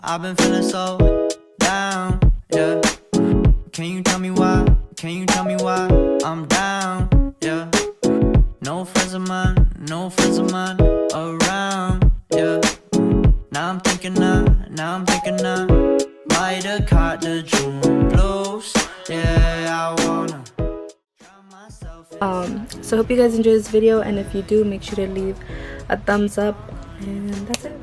I've been feeling so down, yeah. Can you tell me why? Can you tell me why I'm down, yeah? No friends of mine around, yeah. Now I'm thinking I might have caught the June blues, yeah. I wanna so hope you guys enjoyed this video, and if you do, make sure to leave a thumbs up, and that's it.